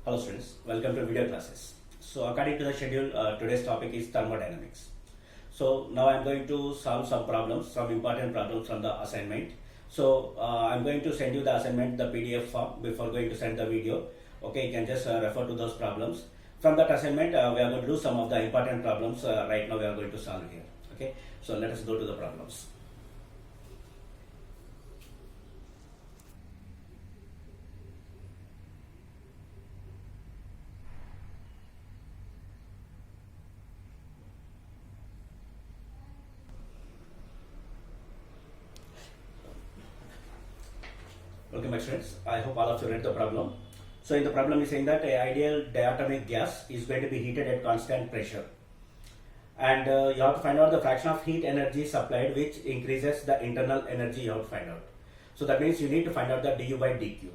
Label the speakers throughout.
Speaker 1: Hello students, welcome to video classes. So according to the schedule, today's topic is thermodynamics. So now I'm going to solve some problems, some important problems from the assignment. So I'm going to send you the assignment, the PDF form before going to send the video. Okay, you can just refer to those problems. From that assignment, we are going to do some of the important problems right now we are going to solve here. Okay, so let us go to the problems. Okay, my friends, I hope all of you read the problem. So in the problem is saying that a ideal diatomic gas is going to be heated at constant pressure. And you have to find out the fraction of heat energy supplied which increases the internal energy you have to find out. So that means you need to find out the du by dq.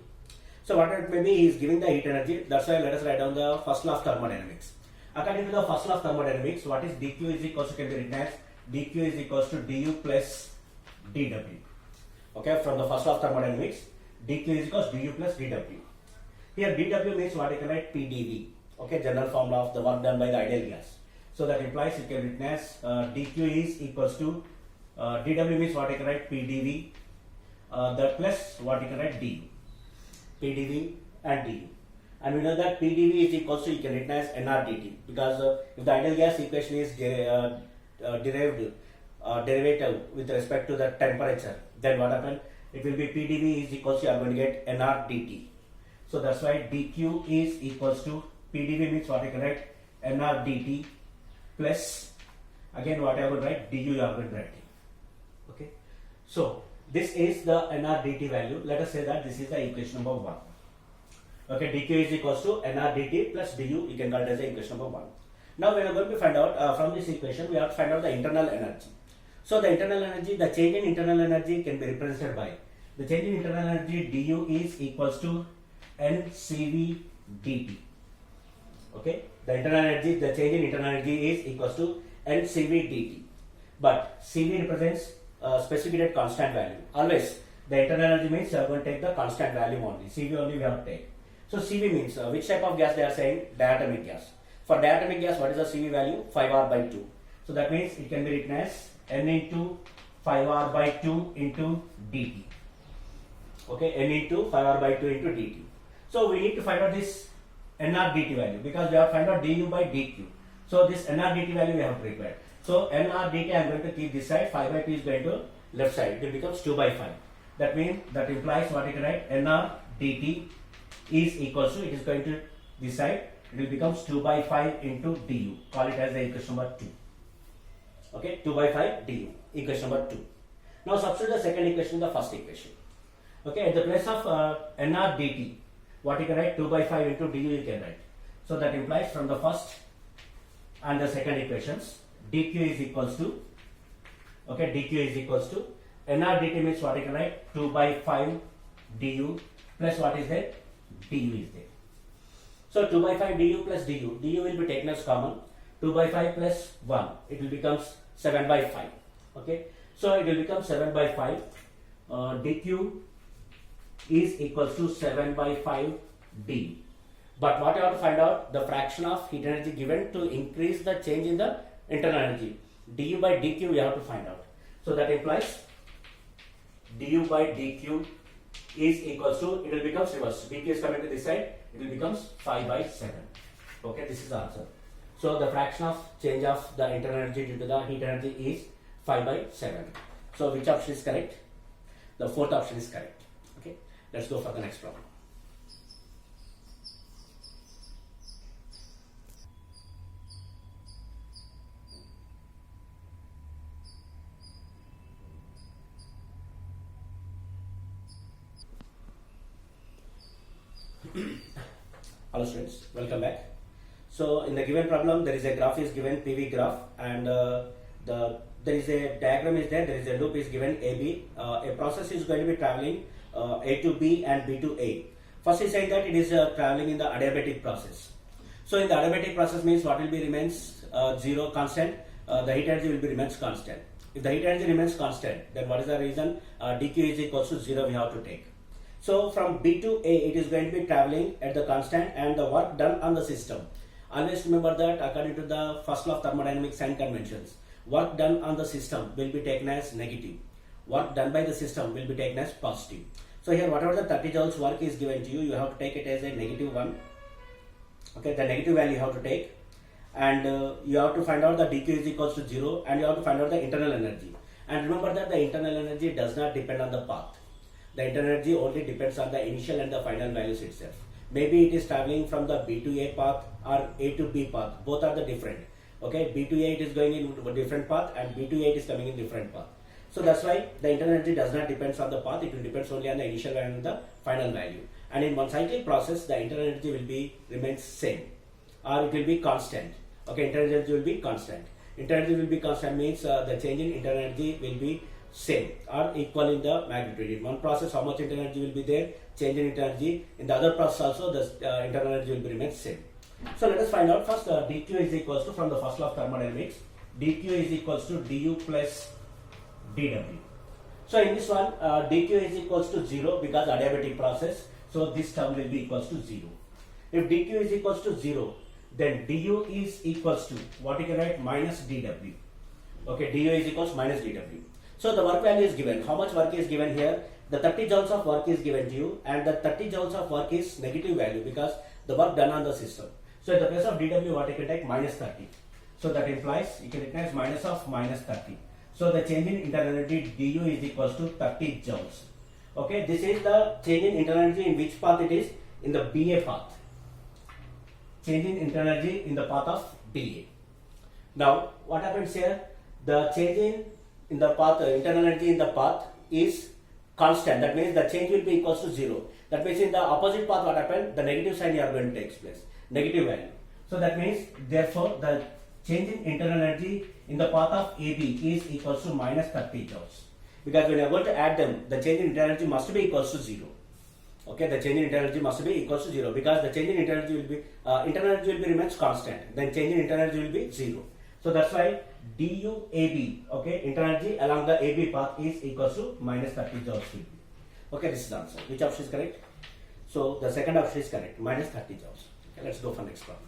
Speaker 1: So what it may be, he is giving the heat energy. That's why let us write down the first law of thermodynamics. According to the first law of thermodynamics, what is dq is equals to, can be written as dq is equals to du plus dw. Okay, from the first law of thermodynamics, dq is equals to du plus dw. Here dw means what you can write pdv. Okay, general formula of the work done by the ideal gas. So that implies you can written as dq is equals to dw means what you can write pdv, that plus what you can write du. pdv and du. And we know that pdv is equals to, you can written as nrdt, because if the ideal gas equation is derivative with respect to the temperature, then what happens? It will be pdv is equals to, you are going to get nrdt. So that's why dq is equals to pdv means what you can write nrdt plus again what I will write du you are going to write. Okay. So this is the nrdt value. Let us say that this is the equation number 1. Okay, dq is equals to nrdt plus du, you can call it as the equation number 1. Now we are going to find out from this equation we have to find out the internal energy. So the internal energy, the change in internal energy can be represented by the change in internal energy du is equals to ncv dt. Okay, the internal energy, the change in internal energy is equals to ncv dt. But cv represents specific at constant value. Always the internal energy means you are going to take the constant value only. Cv only we have to take. So cv means which type of gas they are saying? Diatomic gas. For diatomic gas, what is the cv value? 5R by 2. So that means it can be written as n into 5R by 2 into dt. Okay, n into 5R by 2 into dt. So we need to find out this nrdt value because we have to find out du by dq. So this nrdt value we have to require. So nrdt I am going to keep this side, 5 by 2 is going to left side. It becomes 2 by 5. That means that implies what you can write nrdt is equals to, it is going to this side, it will becomes 2 by 5 into du. Call it as the equation number 2. Okay, 2 by 5 du, equation number 2. Now substitute the second equation in the first equation. Okay, at the place of nrdt, what you can write? 2 by 5 into du you can write. So that implies from the first and the second equations, dq is equals to, okay, dq is equals to nrdt means what you can write? 2 by 5 du plus what is there? Du is there. So 2 by 5 du plus du will be taken as common. 2 by 5 plus 1, it will becomes 7 by 5. Okay, so it will become 7 by 5. Dq is equals to 7 by 5 d. But what you have to find out? The fraction of heat energy given to increase the change in the internal energy. Du by dq we have to find out. So that implies du by dq is equals to, it will becomes reverse. dq is coming to this side, it will becomes 5 by 7. Okay, this is the answer. So the fraction of change of the internal energy due to the heat energy is 5 by 7. So which option is correct? The fourth option is correct. Okay, let's go for the next problem. Hello students, welcome back. So in the given problem there is a graph is given, PV graph, and there is a diagram is there is a loop is given AB. A process is going to be traveling A to B and B to A. First is saying that it is traveling in the adiabatic process. So in the adiabatic process means what will be remains 0 constant, the heat energy will be remains constant. If the heat energy remains constant, then what is the reason? dq is equals to 0 we have to take. So from B to A, it is going to be traveling at the constant, and the work done on the system. Always remember that according to the first law of thermodynamics and conventions, work done on the system will be taken as negative. Work done by the system will be taken as positive. So here whatever the 30 joules work is given to you, you have to take it as a negative one. Okay, the negative value you have to take, and you have to find out the dq is equals to 0, and you have to find out the internal energy. And remember that the internal energy does not depend on the path. The internal energy only depends on the initial and the final values itself. Maybe it is traveling from the B to A path or A to B path. Both are the different. Okay, B to A it is going in a different path, and B to A it is coming in different path. So that's why the internal energy does not depend on the path. It will depend only on the initial value and the final value. And in one cyclic process, the internal energy will be remains same, or it will be constant. Okay, internal energy will be constant. Internal energy will be constant means the change in internal energy will be same or equal in the magnitude. In one process, how much internal energy will be there, change in internal energy. In the other process also, the internal energy will be remain same. So let us find out first. dq is equals to, from the first law of thermodynamics, dq is equals to du plus dw. So in this one, dq is equals to 0 because adiabatic process. So this term will be equals to 0. If dq is equals to 0, then du is equals to what you can write, minus dw. Okay, du is equals minus dw. So the work value is given. How much work is given here? The 30 joules of work is given to you, and the 30 joules of work is negative value because the work done on the system. So in the place of dw, what you can take, minus 30. So that implies you can recognize minus of minus 30. So the change in internal energy du is equals to 30 joules. Okay, this is the change in internal energy in which path it is? In the BA path. Change in internal energy in the path of BA. Now what happens here? The change in the path, internal energy in the path is constant. That means the change will be equals to 0. That means in the opposite path what happened? The negative sign you are going to take place. Negative value. So that means therefore the change in internal energy in the path of AB is equals to minus 30 joules. Because when you are going to add them, the change in internal energy must be equals to 0. Okay, the change in internal energy must be equals to 0 because the change in internal energy will be internal energy will be remains constant. Then change in internal energy will be 0. So that's why du AB, okay, internal energy along the AB path is equals to minus 30 joules. Okay, this is the answer. Which option is correct? So the second option is correct, minus 30 joules. Okay, let's go for next problem.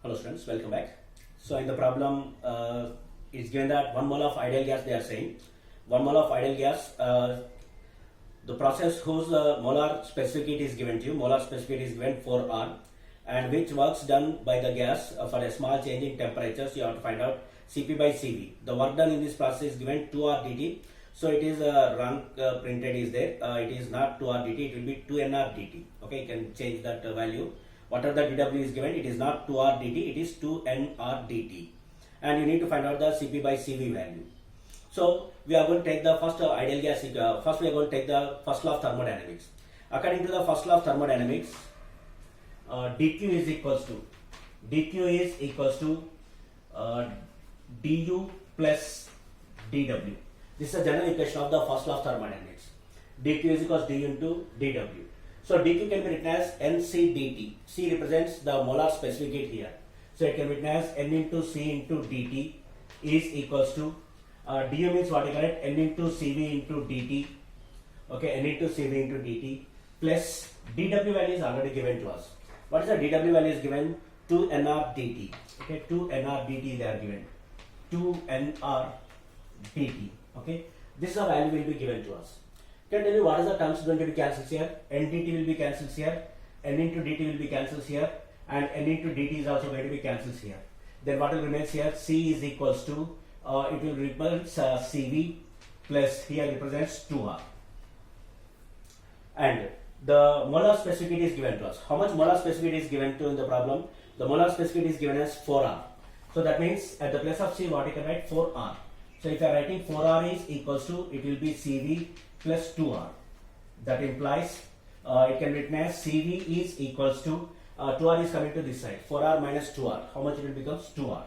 Speaker 1: Hello students, welcome back. So in the problem, it's given that 1 mole of ideal gas, they are saying 1 mole of ideal gas, the process whose molar specific is given to you, molar specific is given 4R, and which works done by the gas for a small change in temperatures, you have to find out Cp by Cv. The work done in this process is given 2R dt, so it is wrong printed is there, it is not 2R dt, it will be 2nR dt. Okay, you can change that value. Whatever the dw is given, it is not 2R dt, it is 2nR dt. And you need to find out the Cp by Cv value. So we are going to take the first ideal gas, first we are going to take the first law of thermodynamics. According to the first law of thermodynamics, dq is equals to du plus dw. This is the general equation of the first law of thermodynamics. dq is equals to du into dw. So dq can be written as nc dt. C represents the molar specific heat here. So it can be written as n into c into dt is equals to du means what you correct, n into cv into dt. Okay, n into cv into dt plus dw value is already given to us. What is the dw value is given? 2nr dt. Okay, 2nr dt they are given. 2nr dt. Okay, this is the value will be given to us. Can tell you what is the terms going to be cancelled here? N dt will be cancelled here, n into dt will be cancelled here, and n into dt is also going to be cancelled here. Then what will remains here? C is equals to it will represent Cv plus here represents 2R. And the molar specificity is given to us. How much molar specificity is given to in the problem? The molar specificity is given as 4R. So that means at the place of C what you can write 4R. So if you are writing 4R is equals to, it will be Cv plus 2R. That implies it can be written as Cv is equals to 2R is coming to this side. 4R minus 2R. How much it will becomes? 2R.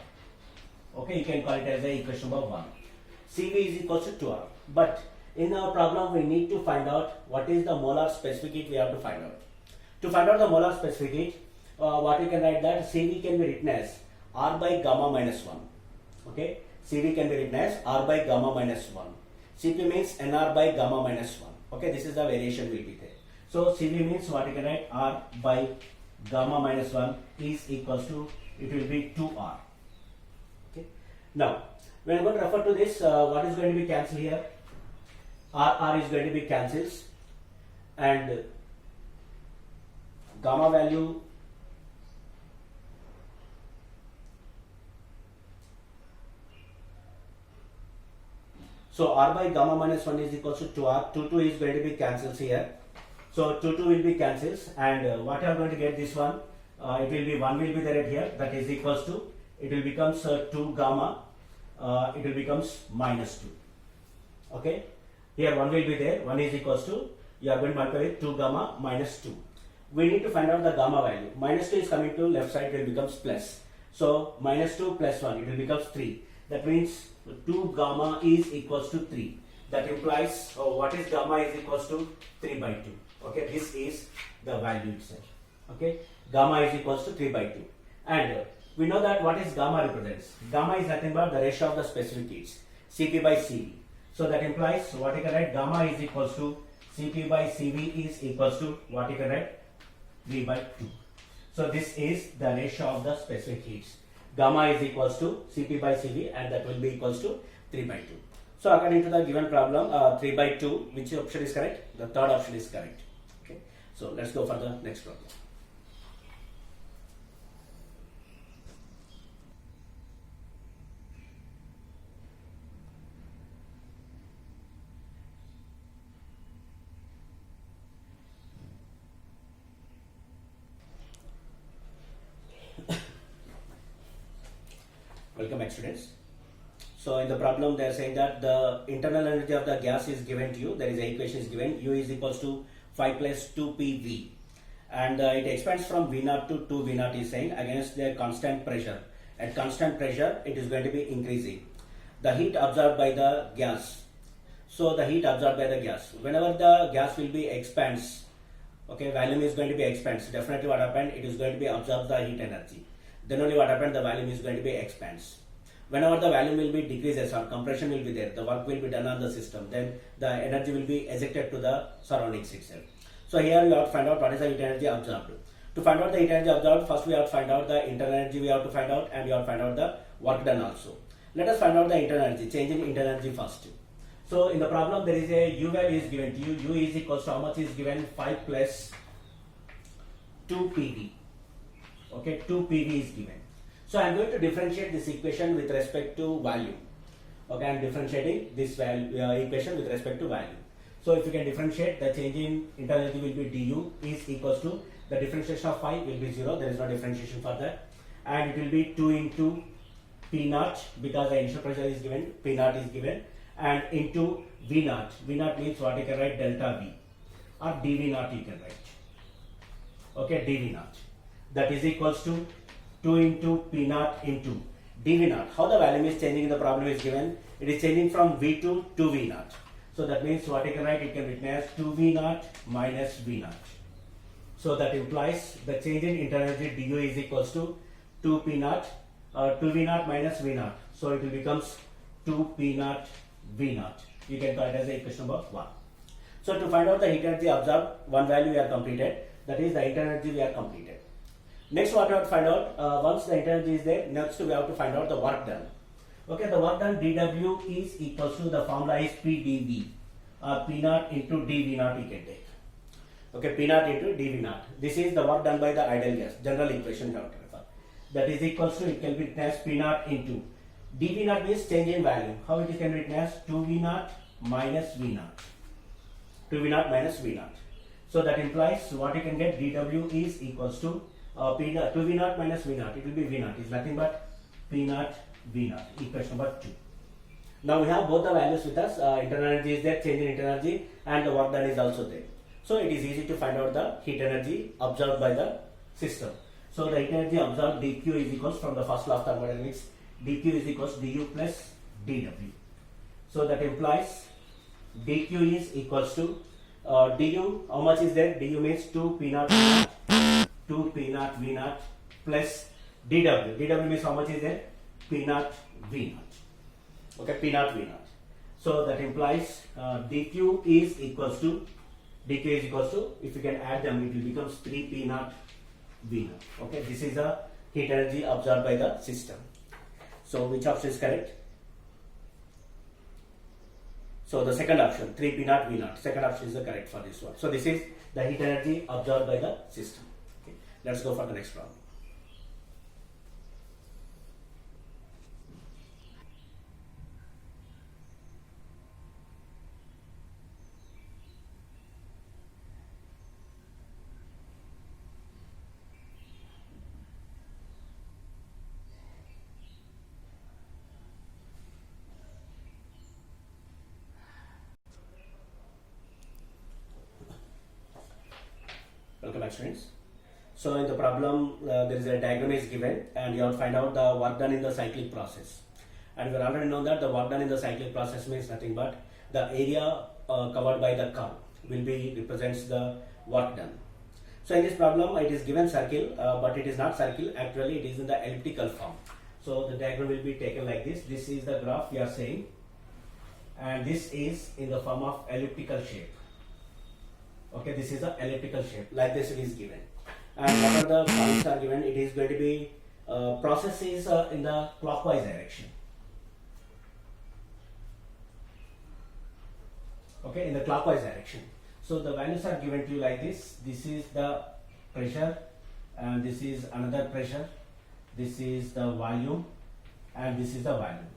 Speaker 1: Okay, you can call it as a equation number 1. Cv is equals to 2R. But in our problem, we need to find out what is the molar specific heat we have to find out. To find out the molar specific heat, what we can write that Cv can be written as R by gamma minus 1. Okay, Cv can be written as R by gamma minus 1. Cp means Nr by gamma minus 1. Okay, this is the variation will be there. So Cv means what we can write R by gamma minus 1 is equals to, it will be 2R. Okay. Now, when I'm going to refer to this, what is going to be cancelled here? R is going to be cancelled, and gamma value so R by gamma minus 1 is equals to 2R. 2 is going to be cancelled here. So 2 will be cancelled, and what you are going to get this one, it will be 1 will be there here, that is equals to, it will becomes 2 gamma, it will becomes minus 2. Okay, here 1 will be there, 1 is equals to, you are going to multiply with 2 gamma minus 2. We need to find out the gamma value. Minus 2 is coming to left side, it will becomes plus. So minus 2 plus 1, it will becomes 3. That means 2 gamma is equals to 3. That implies what is gamma is equals to 3 by 2. Okay, this is the value itself. Okay, gamma is equals to 3 by 2. And we know that what is gamma represents. Gamma is nothing but the ratio of the specific heats, Cp by Cv. So that implies what you can write, gamma is equals to Cp by Cv is equals to what you can write, 3 by 2. So this is the ratio of the specific heats. Gamma is equals to Cp by Cv, and that will be equals to 3 by 2. So according to the given problem, 3 by 2, which option is correct? The third option is correct. Okay. So let's go for the next problem. Welcome back, students. So in the problem they are saying that the internal energy of the gas is given to you. There is a equation is given, U is equals to 5 plus 2 PV, and it expands from V0 to 2 V0 is saying against their constant pressure. At constant pressure it is going to be increasing. The heat absorbed by the gas. So the heat absorbed by the gas, whenever the gas will be expands, okay, volume is going to be expands. Definitely what happened, it is going to be absorb the heat energy. Then only what happened, the volume is going to be expands. Whenever the volume will be decreases or compression will be there, the work will be done on the system, then the energy will be ejected to the surroundings itself. So here we have to find out what is the heat energy absorbed. To find out the heat energy absorbed, first we have to find out the internal energy we have to find out, and we have to find out the work done also. Let us find out the internal energy, change in internal energy first. So in the problem there is a U value is given to you. U is equals to how much is given, 5 plus 2 PV. Okay, 2 PV is given. So I am going to differentiate this equation with respect to value. Okay, I am differentiating this value, equation with respect to value. So if you can differentiate, the change in internal energy will be du is equals to, the differentiation of phi will be 0, there is no differentiation for that, and it will be 2 into P naught, because the initial pressure is given, P naught is given, and into V naught. V naught means what you can write, delta V, or dV naught you can write. Okay, dV naught. That is equals to 2 into P naught into dV naught. How the volume is changing in the problem is given, it is changing from V2 to V naught. So that means what you can write, it can be written as 2V naught minus V naught. So that implies the change in internal energy du is equals to 2P naught, 2V naught minus V naught. So it will becomes 2P naught V naught. You can call it as the equation number 1. So to find out the heat energy absorbed, one value we are completed, that is the internal energy we are completed. Next what we have to find out, once the internal energy is there, next we have to find out the work done. Okay, the work done dW is equals to, the formula is PdV, P naught into dV naught you can take. Okay, P naught into dV naught. This is the work done by the ideal gas, general equation you have to refer. That is equals to, it can be written as P naught into dV naught means change in value. How it can be written as 2V naught minus V naught. 2V naught minus V naught. So that implies what you can get, dW is equals to 2V naught minus V naught. It will be V naught. It's nothing but P naught V naught. Equation number 2. Now we have both the values with us. Internal energy is there, change in internal energy, and the work done is also there. So it is easy to find out the heat energy absorbed by the system. So the heat energy absorbed dQ is equals, from the first law of thermodynamics, dq is equals to du plus dw. So that implies dq is equals to du, how much is there? Du means 2 p naught v naught, 2 p naught v naught plus dw. dw means how much is there? P naught v naught. Okay, p naught v naught. So that implies dq is equals to, if you can add them, it will becomes 3 p naught v naught. Okay, this is the heat energy absorbed by the system. So which option is correct? So the second option, 3 p naught v naught, second option is the correct for this one. So this is the heat energy absorbed by the system. Okay, let's go for the next problem. Welcome back, students. So in the problem, there is a diagram is given and you have to find out the work done in the cyclic process. And we already know that the work done in the cyclic process means nothing but the area covered by the curve will be represents the work done. So in this problem, it is given circle, but it is not circle. Actually, it is in the elliptical form. So the diagram will be taken like this. This is the graph we are saying, and this is in the form of elliptical shape. Okay, this is the elliptical shape, like this it is given. And what are the points are given? It is going to be process is in the clockwise direction. Okay, in the clockwise direction. So the values are given to you like this. This is the pressure, and this is another pressure. This is the volume, and this is the volume.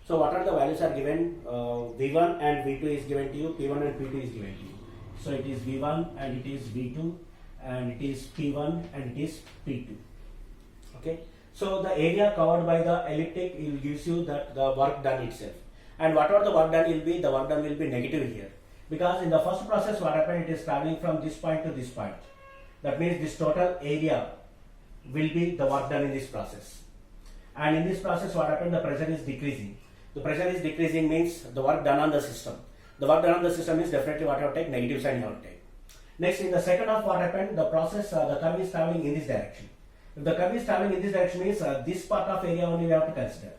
Speaker 1: So what are the values are given? V1 and V2 is given to you. P1 and P2 is given to you. So it is V1 and it is V2 and it is P1 and it is P2. Okay. So the area covered by the elliptic will gives you that the work done itself. And whatever the work done will be, the work done will be negative here. Because in the first process what happened, it is traveling from this point to this point. That means this total area will be the work done in this process. And in this process what happened, the pressure is decreasing. The pressure is decreasing means the work done on the system. The work done on the system is definitely what you have to take, negative sign you have to take. Next, in the second half, what happened? The process, the curve is traveling in this direction. If the curve is traveling in this direction means this part of area only we have to consider.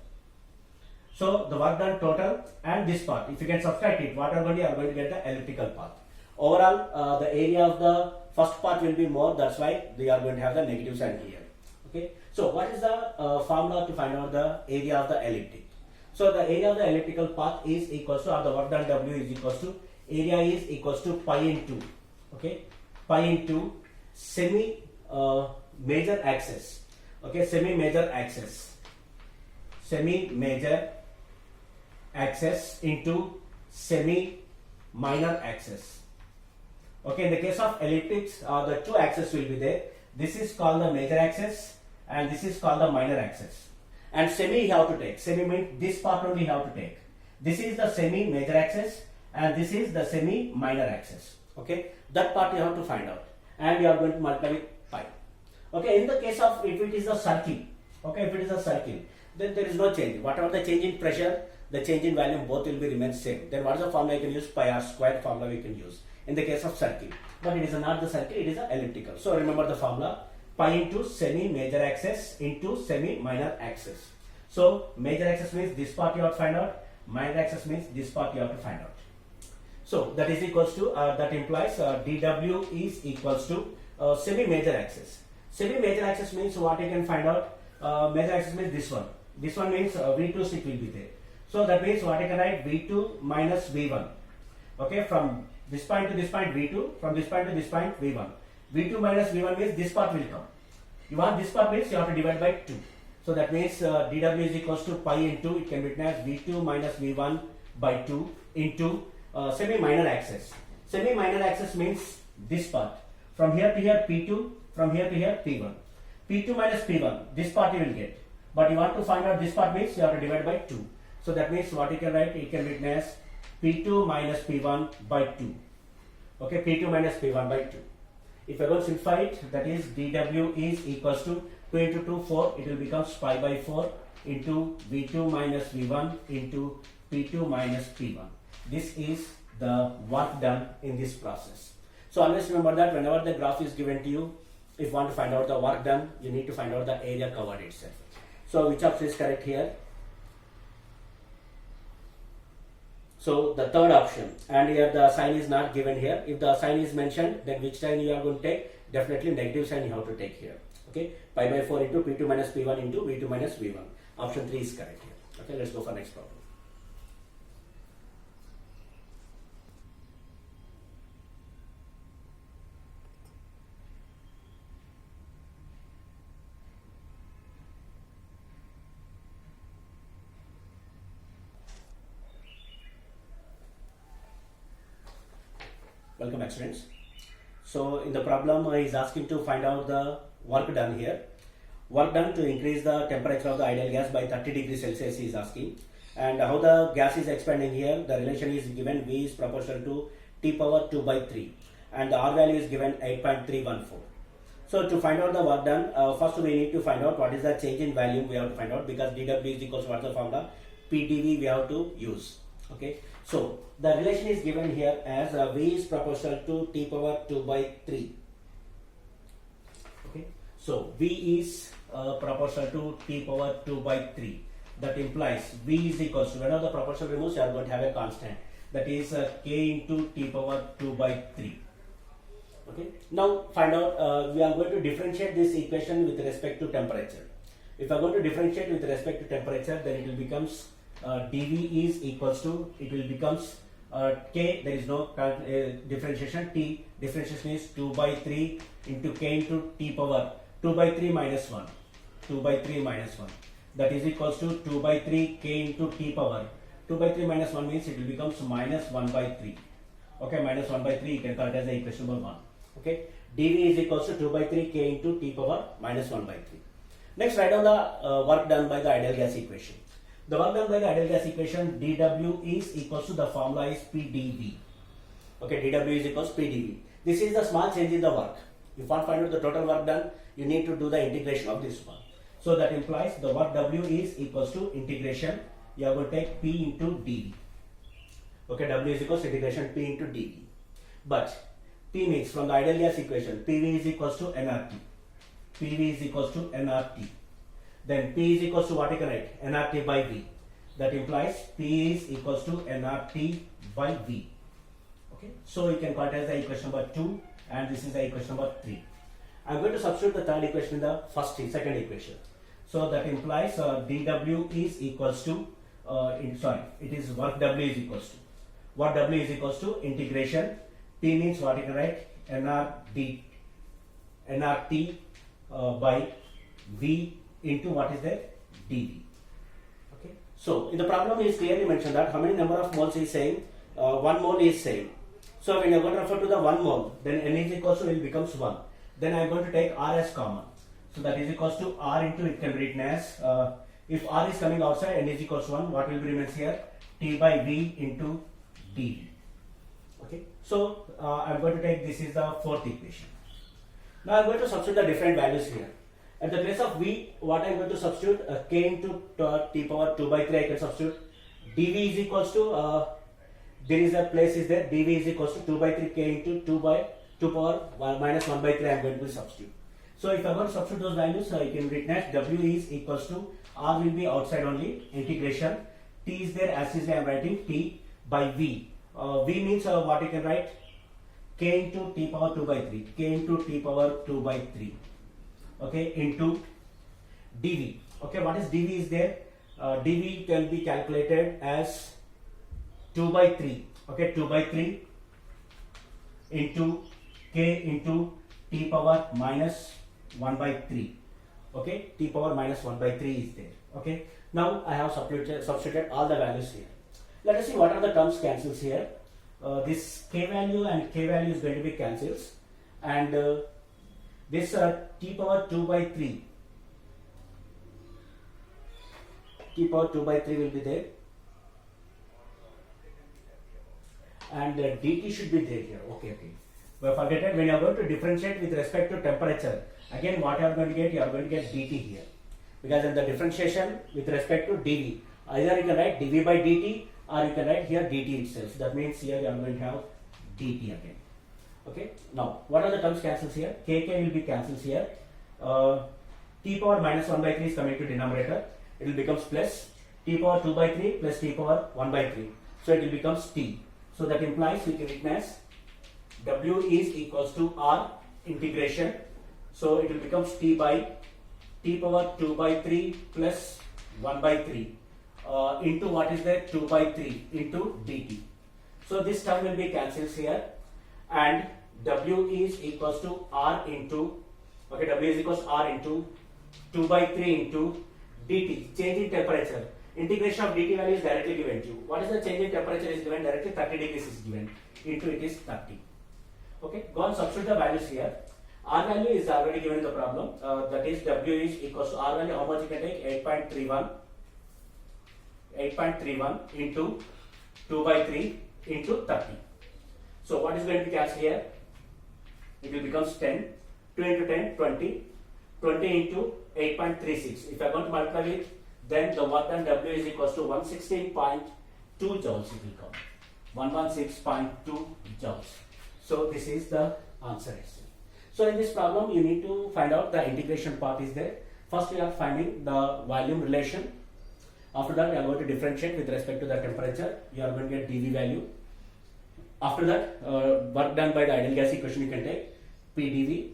Speaker 1: So the work done total and this part, if you can subtract it, what are going to get the elliptical path. Overall, the area of the first part will be more. That's why we are going to have the negative sign here. Okay. So what is the formula to find out the area of the elliptic? So the area of the elliptical path is equals to, or the work done W is equals to, area is equals to pi into, okay, pi into semi major axis, okay, semi major axis into semi minor axis. Okay, in the case of elliptics, the two axes will be there. This is called the major axis and this is called the minor axis. And semi you have to take. Semi means this part only you have to take. This is the semi major axis and this is the semi minor axis. Okay, that part you have to find out, and you are going to multiply with pi. Okay, in the case of if it is a circle, okay, if it is a circle, then there is no change. Whatever the change in pressure, the change in volume, both will be remain same. Then what is the formula you can use? Pi r square formula we can use in the case of circle. But it is not the circle, it is a elliptical. So remember the formula. Pi into semi major axis into semi minor axis. So major axis means this part you have to find out, minor axis means this part you have to find out. So that is equals to, that implies dW is equals to semi major axis. Semi major axis means what you can find out, major axis means this one. This one means V2 stick will be there. So that means what you can write, V2 minus V1. Okay, from this point to this point V2, from this point to this point V1. V2 minus V1 means this part will come. You want this part means you have to divide by 2. So that means dW is equals to pi into, it can be written as V2 minus V1 by 2 into semi minor axis. Semi minor axis means this part. From here to here P2, from here to here P1. P2 minus P1, this part you will get. But you want to find out this part means you have to divide by 2. So that means what you can write, it can be written as P2 minus P1 by 2. Okay, P2 minus P1 by 2. If I go simplify it, that is dW is equals to 2 into 2, 4, it will become pi by 4 into V2 minus V1 into P2 minus P1. This is the work done in this process. So always remember that whenever the graph is given to you, if you want to find out the work done, you need to find out the area covered itself. So which option is correct here? So the third option, and here the sign is not given here. If the sign is mentioned, then which sign you are going to take? Definitely negative sign you have to take here. Okay, pi by 4 into P2 minus P1 into V2 minus V1. Option 3 is correct here. Okay, let's go for next problem. Welcome back, students. So in the problem he is asking to find out the work done here. Work done to increase the temperature of the ideal gas by 30 degrees Celsius he is asking. And how the gas is expanding here, the relation is given V is proportional to T power 2 by 3 and the R value is given 8.314. So to find out the work done, first we need to find out what is the change in volume we have to find out, because dW is equals to what the formula PdV we have to use. Okay, so the relation is given here as V is proportional to T power 2 by 3. Okay, so V is proportional to T power 2 by 3. That implies V is equals to, whenever the proportional removes, you are going to have a constant, that is K into T power 2 by 3. Okay, now find out, we are going to differentiate this equation with respect to temperature. If I am going to differentiate with respect to temperature, then it will becomes dV is equals to, it will becomes K, there is no differentiation, T differentiation is 2 by 3 into K into T power 2 by 3 minus 1, 2 by 3 minus 1, that is equals to 2 by 3 K into T power 2 by 3 minus 1 means it will becomes minus 1 by 3. Okay, minus 1 by 3 you can call it as the equation number 1. Okay, dV is equals to 2 by 3 K into T power minus 1 by 3. Next, write down the work done by the ideal gas equation. The work done by the ideal gas equation, dW is equals to, the formula is PdV. Okay, dW is equals PdV. This is the small change in the work. If you want to find out the total work done, you need to do the integration of this one. So that implies the work W is equals to integration, you are going to take P into dV. Okay, W is equals to integration P into dV. But P means, from the ideal gas equation, PV is equals to nRT. PV is equals to nRT. Then P is equals to what you can write? nRT by V. That implies P is equals to nRT by V. Okay, so you can call it as the equation number 2 and this is the equation number 3. I am going to substitute the third equation in the second equation. So that implies dW is equals to, it is work W is equals to, what W is equals to integration, P means what you can write? nRT by V into what is there? dV. Okay. So in the problem is clearly mentioned that how many number of moles is saying? 1 mole is saying. So when you are going to refer to the 1 mole, then N is equals to, it becomes 1. Then I am going to take R as common. So that is equals to R into, it can be written as, if R is coming outside, N is equals to 1, what will be remains here? T by V into dV. Okay. So I am going to take, this is the fourth equation. Now I am going to substitute the different values here. At the place of V, what I am going to substitute? K into T power 2 by 3 I can substitute. dV is equals to, there is a place is there, dV is equals to 2 by 3 K into 2 power minus 1 by 3 I am going to substitute. So if I am going to substitute those values, I can written as W is equals to, R will be outside only, integration, T is there, as is I am writing T by V. V means what you can write? K into T power 2 by 3, K into T power 2 by 3. Okay, into dV. Okay, what is dV is there? dV can be calculated as 2 by 3. Okay, 2 by 3 into K into T power minus 1 by 3. Okay, T power minus 1 by 3 is there. Okay, now I have substituted all the values here. Let us see what are the terms cancels here. This K value and K value is going to be cancels, and this T power 2 by 3, T power 2 by 3 will be there, and dt should be there here. Okay. But forget, when you are going to differentiate with respect to temperature, again what you are going to get? You are going to get dt here. because in the differentiation with respect to dv, either you can write dv by dt or you can write here dt itself. That means here you are going to have dt again. Okay. Now, what are the terms cancels here? Kk will be cancels here. T power minus 1 by 3 is coming to denominator. It will becomes plus t power 2 by 3 plus t power 1 by 3. So it will becomes t. So that implies we can witness w is equals to r integration. So it will becomes t by t power 2 by 3 plus 1 by 3 into what is there 2 by 3 into dt. So this term will be cancels here, and w is equals to r into, okay, w is equals to r into 2 by 3 into dt, change in temperature. Integration of dt value is directly given to you. What is the change in temperature is given directly, 30 degrees is given, into it is 30. Okay, go and substitute the values here. R value is already given in the problem, that is w is equals to r value, how much you can take, 8.31 into 2 by 3 into 30. So what is going to be cast here? It will becomes 10, 2 into 10, 20, 20 into 8.36. If I am going to multiply it, then the work done W is equals to 116.2 joules it will come. 116.2 joules. So this is the answer actually. So in this problem you need to find out the integration part is there. First we are finding the volume relation. After that we are going to differentiate with respect to the temperature. You are going to get dV value. After that work done by the ideal gas equation you can take PdV.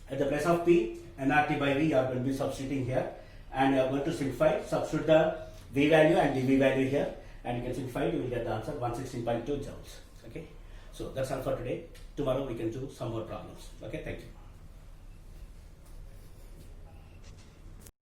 Speaker 1: At the place of P, nRT by V you are going to be substituting here, and you are going to simplify, substitute the V value and dV value here, and you can simplify, you will get the answer 116.2 joules. Okay, so that's all for today. Tomorrow we can do some more problems. Okay, thank you.